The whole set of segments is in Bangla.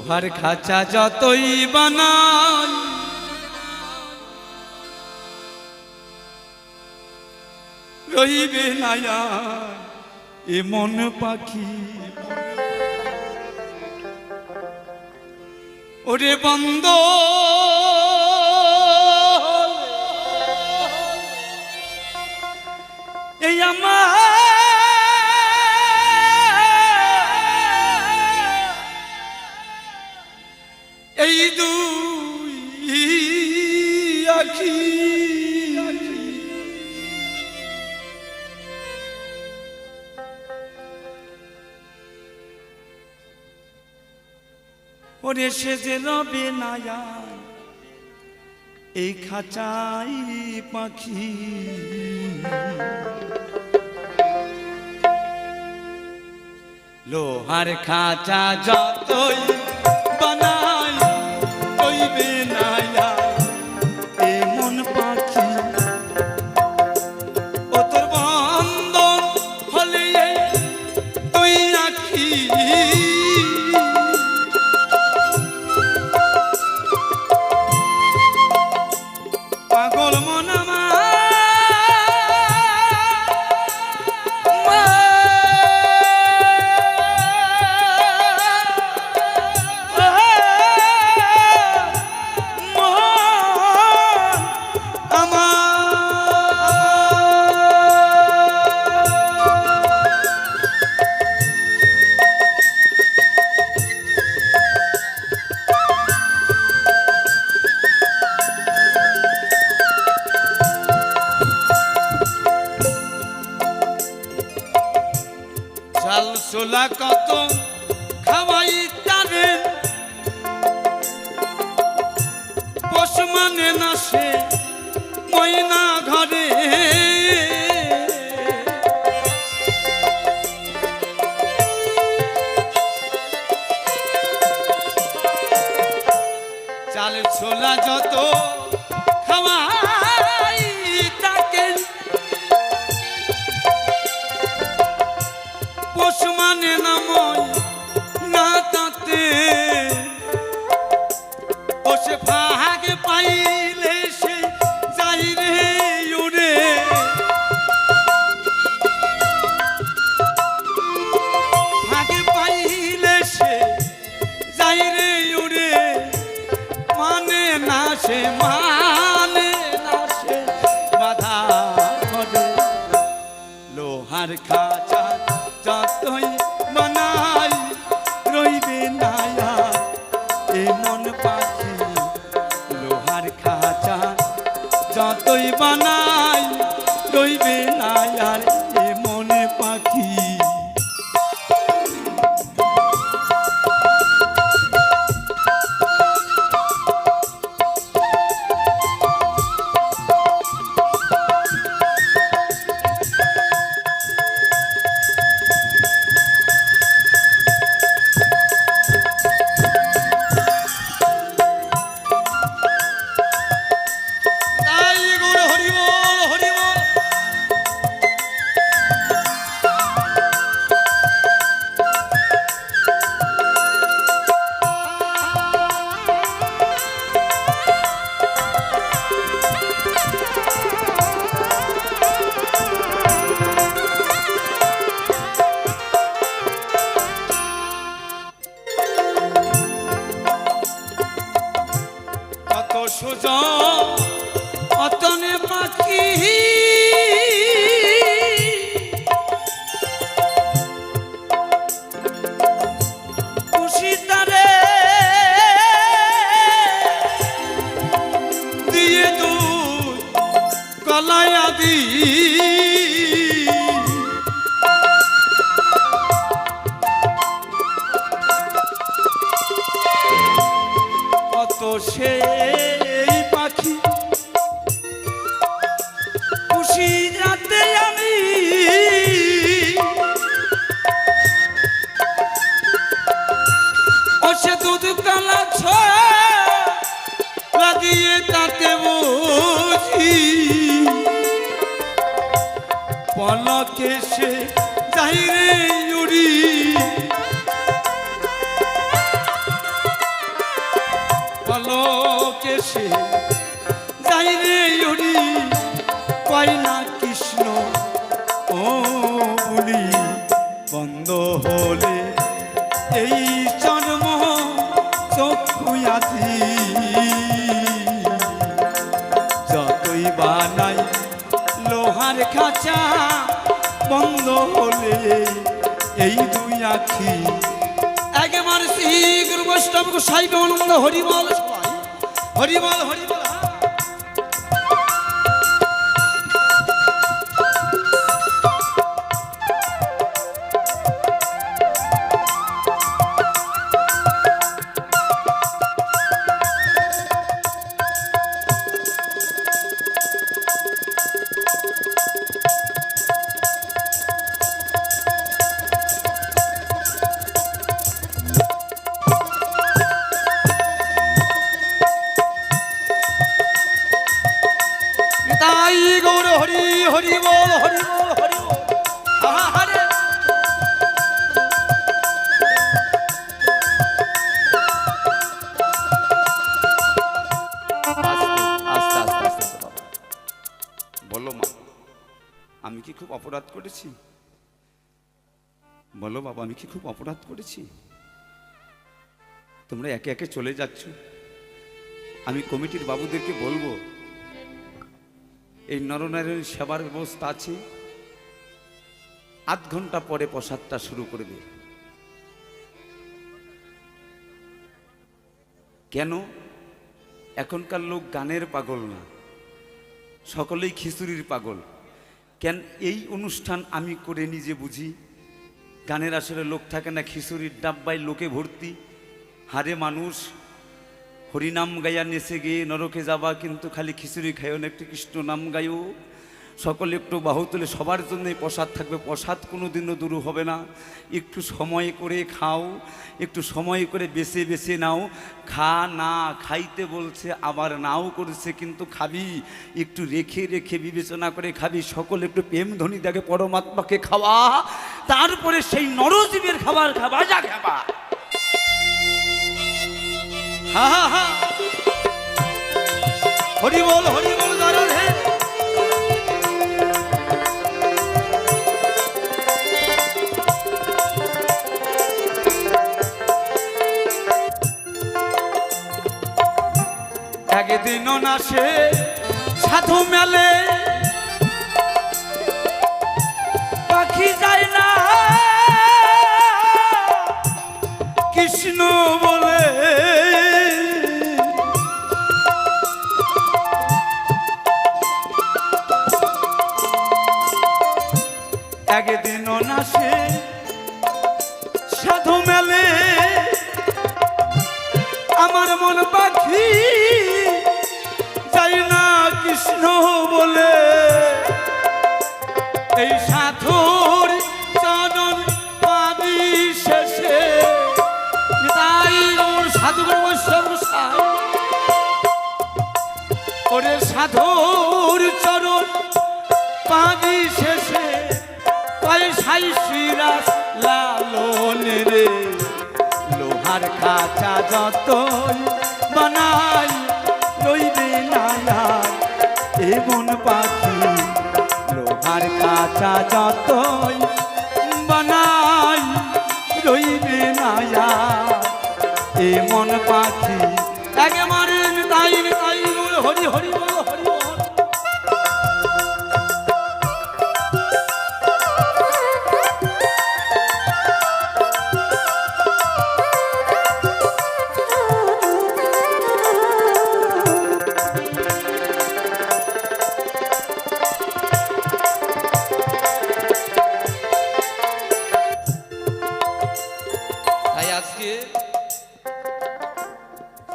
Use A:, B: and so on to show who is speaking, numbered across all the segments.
A: লোহার খাঁচা যতই বানাই রইবে না এমন পাখি ওরে বন্ধ এই আমার এই দুই আখি ওরে সে যে রবে না এই খাঁচাই পাখি লোহার খাঁচা যতই বানাই রইবে না এমন পাখি ও তোর বন্ধন হলে তুই আখি পাগল মন চাল ছোলা কত খাওয়াই তারে পোষ মানে না সে ময়না ঘরে চাল ছোলা যত খাওয়াই তাকে পোষ মানে না না তাতে ও সে ভাগে পাইলে সে যাই রে উড়ে ভাগে পাইলে সে যাই রে উড়ে মানে না সে বাধা করে লোহার খাঁচা যতই বানাই রইবে না এমন পাখি লোহার খাঁচা যতই বানাই রইবে না এমন পাখি অতনে পাখি খুশি তারে দিয়ে দুধ কলাই আদি কত সে পাখি খুশি রাতে আমি ও সে দুধ কালা লাগিয়ে তাতে বুঝি পলকে সে যাই রে উড়ি দেশে যাই রে হরি কয় না কৃষ্ণ ও বলি বন্ধ হলে এই জন্ম চক্ষু আছি যতই বানাই লোহার খাঁচা বন্ধ হলে এই দুই আখি একবার শ্রী গুরু বৈষ্ণব গোসাই আনন্দ হরিবল সবাই হরিবল হরিবল। হরি হরি বল হরি বল হরি বল হরে আস্তে আস্তে আস্তে বাবা বলো মা আমি কি খুব অপরাধ করেছি? বলো বাবা আমি কি খুব অপরাধ করেছি? তোমরা একে একে চলে যাচ্ছ, আমি কমিটির বাবুদেরকে বলবো এই নরনারায়ণ সেবার ব্যবস্থা আছে, আধ ঘন্টা পরে প্রসাদটা শুরু করবে। কেন? এখনকার লোক গানের পাগল না, সকলেই খিচুড়ির পাগল। কেন এই অনুষ্ঠান আমি করে নিজে বুঝি, গানের আসলে লোক থাকে না, খিচুড়ির ডাব্বায় লোকে ভর্তি, হারে মানুষ হরিনাম গাইয়া নেচে গিয়ে নরকে যাবা, কিন্তু খালি খিচুড়ি খাইও না, একটু কৃষ্ণ নাম গাইও, সকলে একটু বাহু তুলে, সবার জন্যই প্রসাদ থাকবে, প্রসাদ কোনো দিনও দূর হবে না। একটু সময় করে খাও, একটু সময় করে বেছে বেছে নাও, খা না খাইতে বলছে আবার নাও করেছে, কিন্তু খাবি একটু রেখে রেখে বিবেচনা করে খাবি, সকলে একটু প্রেম ধ্বনি দেখে পরমাত্মাকে খাওয়া, তারপরে সেই নরজীবের খাবার খাবা, যা খাবা। হরি বল হরি বল রাধে। একদিনও না সে সাধু মেলে পাখি যায় না কৃষ্ণ বলে, একদিনও না সে সাধু মেলে আমার মন পাখি যাই না কৃষ্ণ বলে। এই সাধুর চরণ পাবি শেষে, তাই সাধু ওরে সাধুর চরণ পাবি শেষে, পয়সাই শ্রীরাস লালন রে, লোহার খাঁচা যতই বানাই রইবে না এমন পাখি, লোহার খাঁচা যতই বানাই রইবে না এমন পাখি। একেবারে তাই তাই হরি হরি বল হরি বল।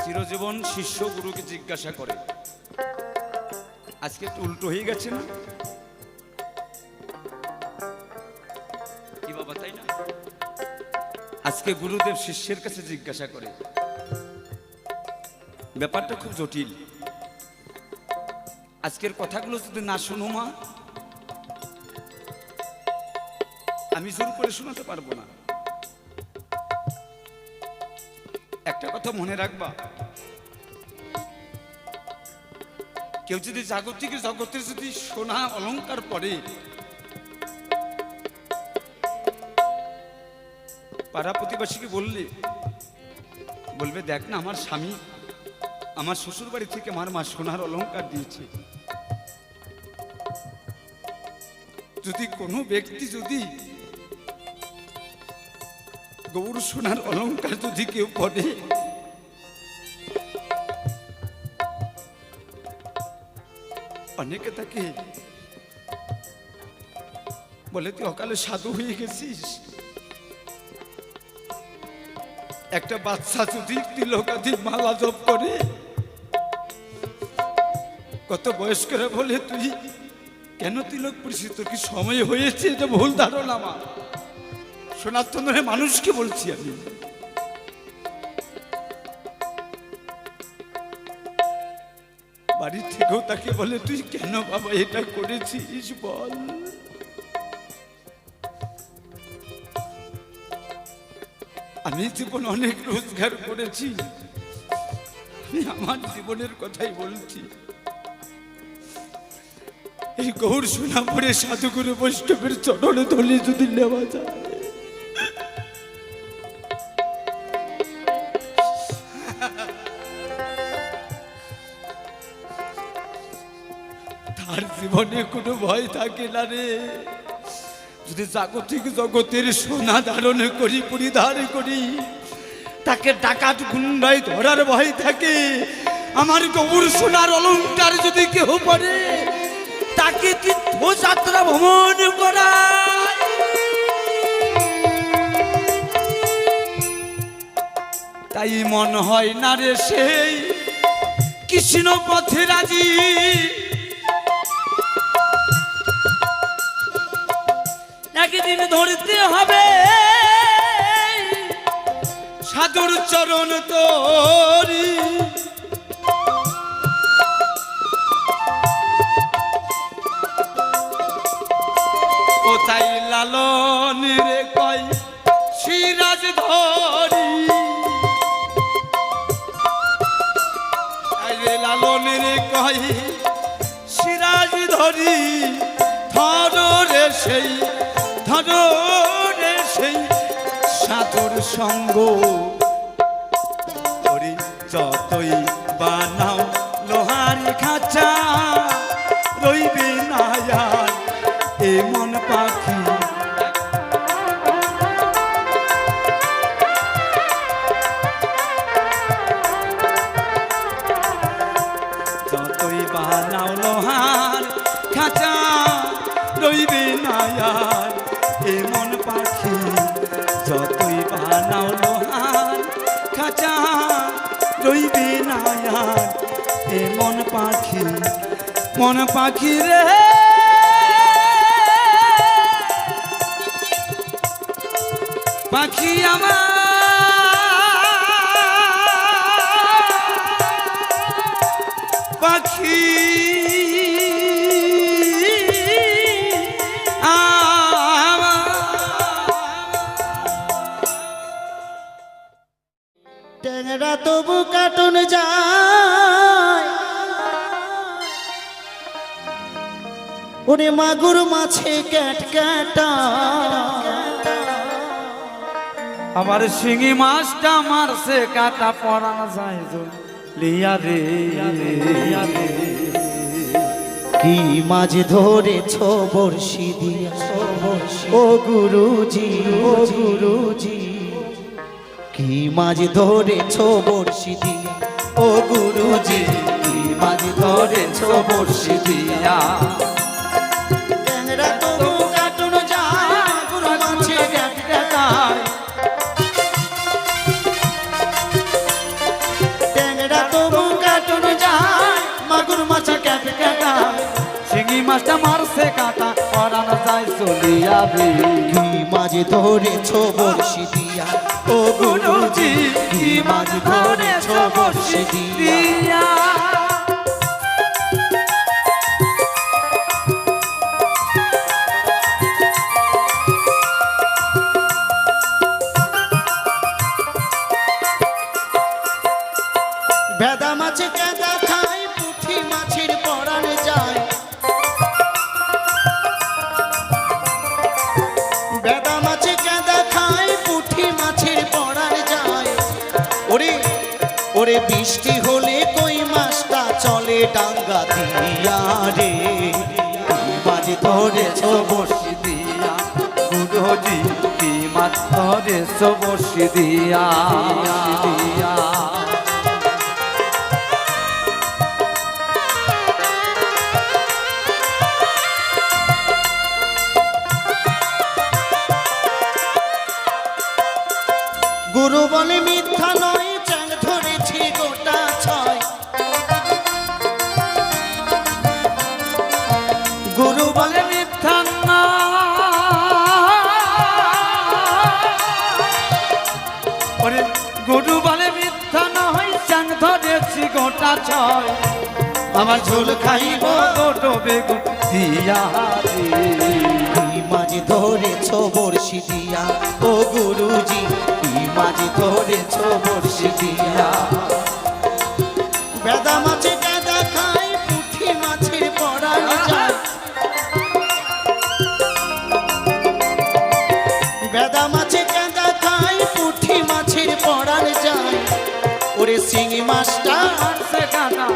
A: চিরজীবন শিষ্য গুরুকে জিজ্ঞাসা করে, আজকে একটু উল্টো হয়ে গেছে না কি বাবা, তাই না? আজকে গুরুদেব শিষ্যের কাছে জিজ্ঞাসা করে, ব্যাপারটা খুব জটিল, আজকের কথাগুলো যদি না শুনো মা আমি জোর করে শোনাতে পারবো না। একটা কথা মনে রাখবা, কেউ যদি জাগতিক জগতে যদি সোনা অলংকার পরে, পাড়া প্রতিবেশীকে বলবে দেখ না আমার স্বামী আমার শ্বশুর বাড়ি থেকে আমার মা সোনার অলংকার দিয়েছে। যদি কোনো ব্যক্তি যদি গৌর সোনার অলংকার যদি কেউ পড়ে, অনেকে তাকে বলে তুই অকালে সাধু হয়ে গেছিস। একটা বাচ্চা যদি তিলকাদি মালা জপ করে, কত বয়স্করা বলে তুই কেন তিলক পড়ছিস, তোর কি সময় হয়েছে? এটা ভুল ধারণা আমার। সনাতন মানুষকে বলছি আমি। বাড়ি থেকেও তাকে বলে তুই কেন বাবা এটা করেছিস বল। আমি জীবন অনেক রোজগার করেছি, আমি আমার জীবনের কথাই বলছি। এই গৌর সোনা পরে সাধুগুরু বৈষ্ণবের চরণে ধরে যদি নেওয়া যায়, তার জীবনে কোনো ভয় থাকে না রে। যদি জাগতিক জগতের সোনা ধারণ করি, পরিধান করি, তাকে ডাকাত গুন্ডায় ধরার ভয় থাকে। আমার গৌর সোনার অলংকার যদি কেউ পড়ে, তাকে তীর্থযাত্রা ভ্রমণ করায়। তাই মন হয় না রে সেই কৃষ্ণ পথে রাজি। একদিন ধরতে হবে সাধুর চরণ তোরি। ও তাই লালন রে কয় সিরাজ ধরি, রে লালন রে কয় সিরাজ ধরি। ধরো রে সেই, ধরো রে সেই সাধুর সঙ্গ করি। যতই বানাও লোহার খাঁচা, রইবে না আর এমন পাখি। যতই বানাও লোহার খাঁচা, রইবে না আর এমন পাখি। যতই বানাও লোহার খাঁচা, রইবে না আর এমন পাখি। মন পাখি রে পাখি আমার, পাখি
B: ট্যাংরা তবু কাটুন যায়, ওরে মাগুর মাছে ক্যাট ক্যাটা।
A: আমার শিঙি মাছটা মারছে কাটা, পরানো যায় লিয়া রে।
B: কি মাছ ধরেছ বর্ষি দিয়া, ও গুরুজি, ও গুরুজি। কি মাছ ধরেছ বর্ষি দিয়া, ও গুরুজি।
A: কি মাছ ধরেছ বর্ষি দিয়া।
B: ট্যাংরা তবু কাটুন যায়, মাগুর মাছে ক্যাট ক্যাটায়। ট্যাংরা তবু কাটুন যায়, মাগুর মাছে ক্যাট ক্যাটায়।
A: শিঙি মাছটা মারছে কাটা, পরানো যায় চলিয়া রে।
B: কি মাছ ধরেছ বর্ষি দিয়া, ও গুরুজি। কি মাছ ধরেছ বর্ষি দিয়া। ভেদা মাছে কেদা খায়, পুঁটি মাছের পড়া ওরে বৃষ্টি হলে কই মাছটা চলে ডাঙ্গা দিয়া রে কি মাছ ধরেছ বড়শি দিয়া
C: গুরুজি কি মাছ ধরেছ বড়শি দিয়া দিয়া
B: গুরু বলে মিথ্যা নয় চাং ধরেছি গোটা ছয় গুরু বলে
C: মিথ্যা না ওরে গুরু বলে মিথ্যা নয় চাং ধরেছি গোটা ছয় আমার ঝোল খাইব দুটো বেগুন দিয়া রে
B: কি মাছ ধরেছ বড়শি দিয়া ও গুরুজি কি মাছ ধরেছ বড়শি দিয়া বেদা মাছে কাদা খায় পুঁটি মাছের পড়ান যায় বেদা মাছে কাদা খায় পুঁটি মাছের পড়ান যায় ওরে শিঙি মাছটা
C: মারছে কাটা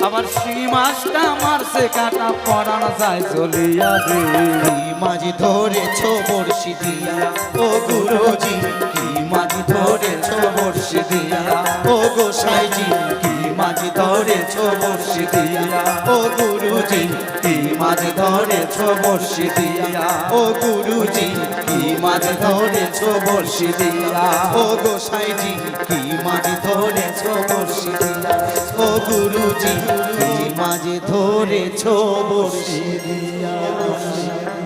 C: আবার শিঙি মাছটা মারছে কাটা পড়ানো যায় চলিয়া রে
B: কি মাছ ধরেছ বড়শি দিয়া ও গুরুজি কি মাছ ধরেছ বড়শি দিয়া ও গোসাইজি কি মাছ ধরেছ বড়শি দিয়া ও গুরুজি কি মাছ ধরেছ বড়শি দিয়া ও গুরুজি কি মাছ ধরেছ বড়শি দিয়া ও গোসাইজি কি মাছ ধরেছ বড়শি দিয়া ও গুরুজি কি মাছ ধরেছ বড়শি দিয়া